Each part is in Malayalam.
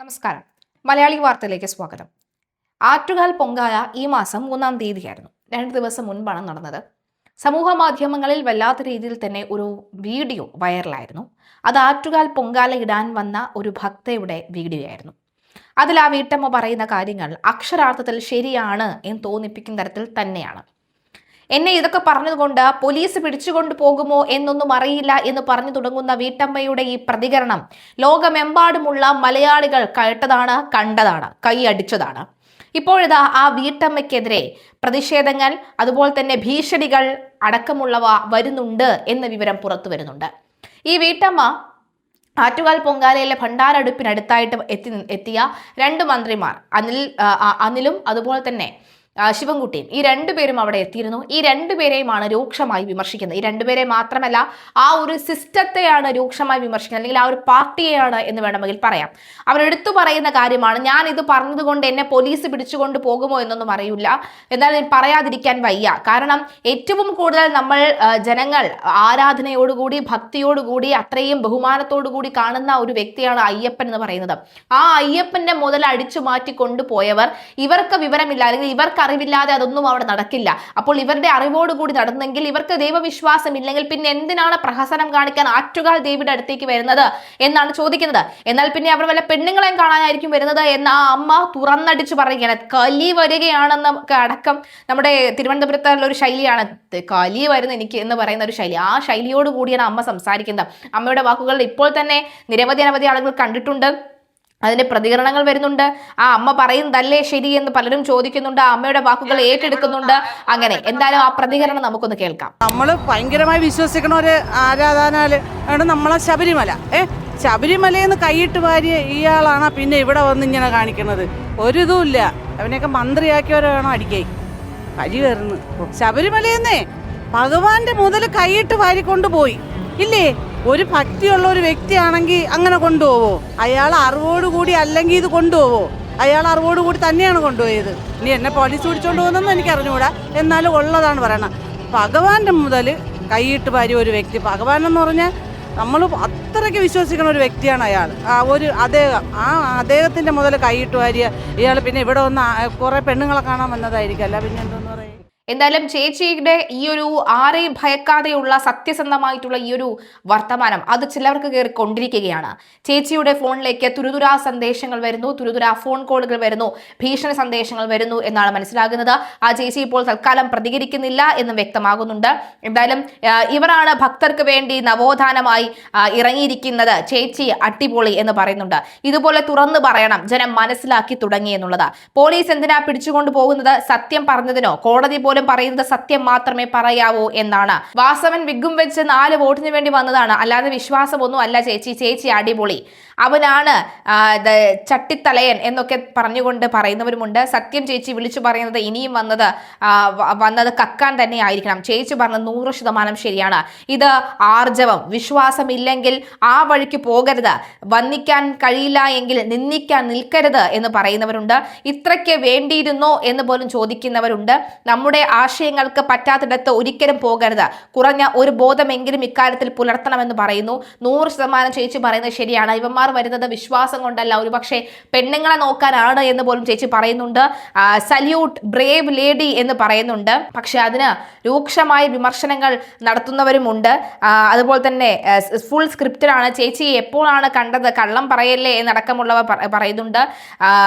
നമസ്കാരം. മലയാളി വാർത്തയിലേക്ക് സ്വാഗതം. ആറ്റുകാൽ പൊങ്കാല ഈ മാസം 3-ാം തീയതിയായിരുന്നു. 2 ദിവസം മുൻപാണ് നടന്നത്. സമൂഹ മാധ്യമങ്ങളിൽ വല്ലാത്ത രീതിയിൽ തന്നെ ഒരു വീഡിയോ വൈറലായിരുന്നു. അത് ആറ്റുകാൽ പൊങ്കാല ഇടാൻ വന്ന ഒരു ഭക്തയുടെ വീഡിയോ ആയിരുന്നു. അതിൽ ആ വീട്ടമ്മ പറയുന്ന കാര്യങ്ങൾ അക്ഷരാർത്ഥത്തിൽ ശരിയാണ് എന്ന് തോന്നിപ്പിക്കുന്ന തരത്തിൽ തന്നെയാണ്. എന്നെ ഇതൊക്കെ പറഞ്ഞതുകൊണ്ട് പോലീസ് പിടിച്ചുകൊണ്ട് പോകുമോ എന്നൊന്നും അറിയില്ല എന്ന് പറഞ്ഞു തുടങ്ങുന്ന വീട്ടമ്മയുടെ ഈ പ്രതികരണം ലോകമെമ്പാടുമുള്ള മലയാളികൾ കേട്ടതാണ്, കണ്ടതാണ്, കൈയടിച്ചതാണ്. ഇപ്പോഴിതാ ആ വീട്ടമ്മയ്ക്കെതിരെ പ്രതിഷേധങ്ങൾ, അതുപോലെ തന്നെ ഭീഷണികൾ അടക്കമുള്ളവ വരുന്നുണ്ട് എന്ന വിവരം പുറത്തു വരുന്നുണ്ട്. ഈ വീട്ടമ്മ ആറ്റുകാൽ പൊങ്കാലയിലെ ഭണ്ഡാരടുപ്പിനടുത്തായിട്ട് എത്തിയ 2 മന്ത്രിമാർ, അനിലും അതുപോലെ തന്നെ ശിവൻകുട്ടിയും, ഈ 2 പേരും അവിടെ എത്തിയിരുന്നു. ഈ 2 പേരെയുമാണ് രൂക്ഷമായി വിമർശിക്കുന്നത്. ഈ 2 പേരെ മാത്രമല്ല, ആ ഒരു സിസ്റ്റത്തെയാണ് രൂക്ഷമായി വിമർശിക്കുന്നത്, അല്ലെങ്കിൽ ആ ഒരു പാർട്ടിയെയാണ് എന്ന് വേണമെങ്കിൽ പറയാം. അവരെടുത്തു പറയുന്ന കാര്യമാണ്, ഞാൻ ഇത് പറഞ്ഞതുകൊണ്ട് എന്നെ പോലീസ് പിടിച്ചുകൊണ്ട് പോകുമോ എന്നൊന്നും അറിയില്ല, എന്നാൽ പറയാതിരിക്കാൻ വയ്യ. കാരണം ഏറ്റവും കൂടുതൽ നമ്മൾ ജനങ്ങൾ ആരാധനയോടുകൂടി, ഭക്തിയോടുകൂടി, അത്രയും ബഹുമാനത്തോടുകൂടി കാണുന്ന ഒരു വ്യക്തിയാണ് അയ്യപ്പൻ എന്ന് പറയുന്നത്. ആ അയ്യപ്പന്റെ മുതൽ അടിച്ചു മാറ്റി കൊണ്ടുപോയവർ, ഇവർക്ക് വിവരമില്ല, അല്ലെങ്കിൽ ഇവർക്ക് അറിവില്ലാതെ അതൊന്നും അവിടെ നടക്കില്ല. അപ്പോൾ ഇവരുടെ അറിവോടുകൂടി നടന്നെങ്കിൽ, ഇവർക്ക് ദൈവവിശ്വാസം ഇല്ലെങ്കിൽ പിന്നെ എന്തിനാണ് പ്രഹസനം കാണിക്കാൻ ആറ്റുകാൽ ദേവിയുടെ അടുത്തേക്ക് വരുന്നത് എന്നാണ് ചോദിക്കുന്നത്. എന്നാൽ പിന്നെ അവർ വല്ല പെണ്ണുങ്ങളെയും കാണാനായിരിക്കും വരുന്നത് എന്ന് ആ അമ്മ തുറന്നടിച്ചു പറയുകയാണ്. കലി വരികയാണെന്ന് അടക്കം നമ്മുടെ തിരുവനന്തപുരത്തുള്ള ഒരു ശൈലിയാണ് കലി വരുന്ന എനിക്ക് എന്ന് പറയുന്ന ഒരു ശൈലി. ആ ശൈലിയോട് കൂടിയാണ് അമ്മ സംസാരിക്കുന്നത്. അമ്മയുടെ വാക്കുകൾ ഇപ്പോൾ തന്നെ അനവധി ആളുകൾ കണ്ടിട്ടുണ്ട്. അതിന്റെ പ്രതികരണങ്ങൾ വരുന്നുണ്ട്. ആ അമ്മ പറയുന്നതല്ലേ ശരി എന്ന് പലരും ചോദിക്കുന്നുണ്ട്. ആ അമ്മയുടെ വാക്കുകൾ ഏറ്റെടുക്കുന്നുണ്ട്. അങ്ങനെ എന്തായാലും ആ പ്രതികരണം നമുക്കൊന്ന് കേൾക്കാം. നമ്മൾ ഭയങ്കരമായി വിശ്വസിക്കണ ഒരു ആരാധനാലയാണ് നമ്മളെ ശബരിമല. ശബരിമലയെന്ന് കൈയിട്ട് വാരിയ ഇയാളാണ് പിന്നെ ഇവിടെ വന്ന് ഇങ്ങനെ കാണിക്കുന്നത്. ഒരിതുമില്ല. അവനെയൊക്കെ മന്ത്രിയാക്കിയവരാണോ അടിക്കായി കഴി കയറുന്നു. ശബരിമലയെന്നേ ഭഗവാന്റെ മുതൽ കൈയിട്ട് വാരിക്കൊണ്ടുപോയി ഇല്ലേ? ഒരു ഭക്തിയുള്ള ഒരു വ്യക്തിയാണെങ്കിൽ അങ്ങനെ കൊണ്ടുപോവോ? അയാൾ അറിവോടുകൂടി അല്ലെങ്കിൽ ഇത് കൊണ്ടുപോവോ? അയാൾ അറിവോടുകൂടി തന്നെയാണ് കൊണ്ടുപോയത്. ഇനി എന്നെ പോലീസ് പിടിച്ചോണ്ട് പോകുന്നതെന്ന് എനിക്ക് അറിഞ്ഞുകൂടാ, എന്നാലും ഉള്ളതാണ് പറയണത്. ഭഗവാന്റെ മുതൽ കൈയിട്ട് വാരിയ ഒരു വ്യക്തി, ഭഗവാൻ എന്ന് പറഞ്ഞാൽ നമ്മൾ അത്രയ്ക്ക് വിശ്വസിക്കുന്ന ഒരു വ്യക്തിയാണ് അയാൾ. അദ്ദേഹത്തിൻ്റെ മുതൽ കൈയിട്ട് വാരിയ ഇയാൾ പിന്നെ ഇവിടെ വന്ന് കുറേ പെണ്ണുങ്ങളെ കാണാൻ വന്നതായിരിക്കും, അല്ല പിന്നെ എന്തെന്ന് പറയുക. എന്തായാലും ചേച്ചിയുടെ ഈ ഒരു ആരെയും ഭയക്കാതെയുള്ള സത്യസന്ധമായിട്ടുള്ള ഈ ഒരു വർത്തമാനം അത് ചിലർക്ക് കയറി കൊണ്ടിരിക്കുകയാണ്. ചേച്ചിയുടെ ഫോണിലേക്ക് തുരുതുരാ സന്ദേശങ്ങൾ വരുന്നു, തുരുതുരാ ഫോൺ കോളുകൾ വരുന്നു, ഭീഷണി സന്ദേശങ്ങൾ വരുന്നു എന്നാണ് മനസ്സിലാകുന്നത്. ആ ചേച്ചി ഇപ്പോൾ തൽക്കാലം പ്രതികരിക്കുന്നില്ല എന്നും വ്യക്തമാകുന്നുണ്ട്. എന്തായാലും ഇവരാണ് ഭക്തർക്ക് വേണ്ടി നവോത്ഥാനമായി ഇറങ്ങിയിരിക്കുന്നത്, ചേച്ചി അടിപൊളി എന്ന് പറയുന്നുണ്ട്. ഇതുപോലെ തുറന്നു പറയണം, ജനം മനസ്സിലാക്കി തുടങ്ങി എന്നുള്ളത്. പോലീസ് എന്തിനാ പിടിച്ചുകൊണ്ടു പോകുന്നത്? സത്യം പറഞ്ഞതിനോ? കോടതി പോലും പറയുന്നത് സത്യം മാത്രമേ പറയാവൂ എന്നാണ്. വാസവൻ വിഗും വെച്ച് 4 വോട്ടിന് വേണ്ടി വന്നതാണ്, അല്ലാതെ വിശ്വാസമൊന്നും അല്ല ചേച്ചി അടിപൊളി, അവനാണ് ചട്ടിത്തലയൻ എന്നൊക്കെ പറഞ്ഞുകൊണ്ട് പറയുന്നവരുമുണ്ട്. സത്യം ചേച്ചി വിളിച്ചു പറയുന്നത് ഇനിയും വന്നത് കക്കാൻ തന്നെ ആയിരിക്കണം. ചേച്ചി പറഞ്ഞത് 100% ശരിയാണ്. ഇത് ആർജവം, വിശ്വാസമില്ലെങ്കിൽ ആ വഴിക്ക് പോകരുത്, വന്ദിക്കാൻ കഴിയില്ല എങ്കിൽ നിന്ദിക്കാൻ നിൽക്കരുത് എന്ന് പറയുന്നവരുണ്ട്. ഇത്രയ്ക്ക് വേണ്ടിയിരുന്നോ എന്ന് പോലും ചോദിക്കുന്നവരുണ്ട്. നമ്മുടെ ആശയങ്ങൾക്ക് പറ്റാത്തിടത്ത് ഒരിക്കലും പോകരുത്, കുറഞ്ഞ ഒരു ബോധമെങ്കിലും ഇക്കാര്യത്തിൽ പുലർത്തണമെന്ന് പറയുന്നു. 100% ചേച്ചി പറയുന്നത് ശരിയാണ്. ഇവന്മാർ വരുന്നത് വിശ്വാസം കൊണ്ടല്ല, ഒരുപക്ഷെ പെണ്ണുങ്ങളെ നോക്കാനാണ് എന്ന് പോലും ചേച്ചി പറയുന്നുണ്ട്. സല്യൂട്ട് ബ്രേവ് ലേഡി എന്ന് പറയുന്നുണ്ട്. പക്ഷെ അതിന് രൂക്ഷമായ വിമർശനങ്ങൾ നടത്തുന്നവരുമുണ്ട്. അതുപോലെ തന്നെ ഫുൾ സ്ക്രിപ്റ്റഡാണ്, ചേച്ചി എപ്പോഴാണ് കണ്ടത്, കള്ളം പറയല്ലേ എന്നടക്കമുള്ളവ പറയുന്നുണ്ട്.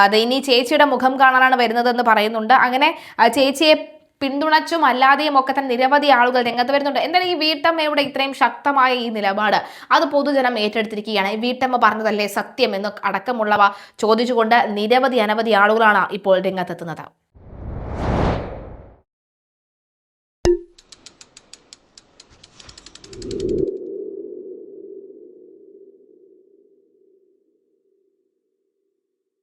അത് ഇനി ചേച്ചിയുടെ മുഖം കാണാനാണ് വരുന്നതെന്ന് പറയുന്നുണ്ട്. അങ്ങനെ ചേച്ചിയെ പിന്തുണച്ചും അല്ലാതെയും ഒക്കെ തന്നെ നിരവധി ആളുകൾ രംഗത്ത് വരുന്നുണ്ട്. എന്തായാലും ഈ വീട്ടമ്മയുടെ ഇത്രയും ശക്തമായ ഈ നിലപാട് അത് പൊതുജനം ഏറ്റെടുത്തിരിക്കുകയാണ്. ഈ വീട്ടമ്മ പറഞ്ഞതല്ലേ സത്യം എന്ന് അടക്കമുള്ളവ ചോദിച്ചുകൊണ്ട് അനവധി ആളുകളാണ് ഇപ്പോൾ രംഗത്തെത്തുന്നത്.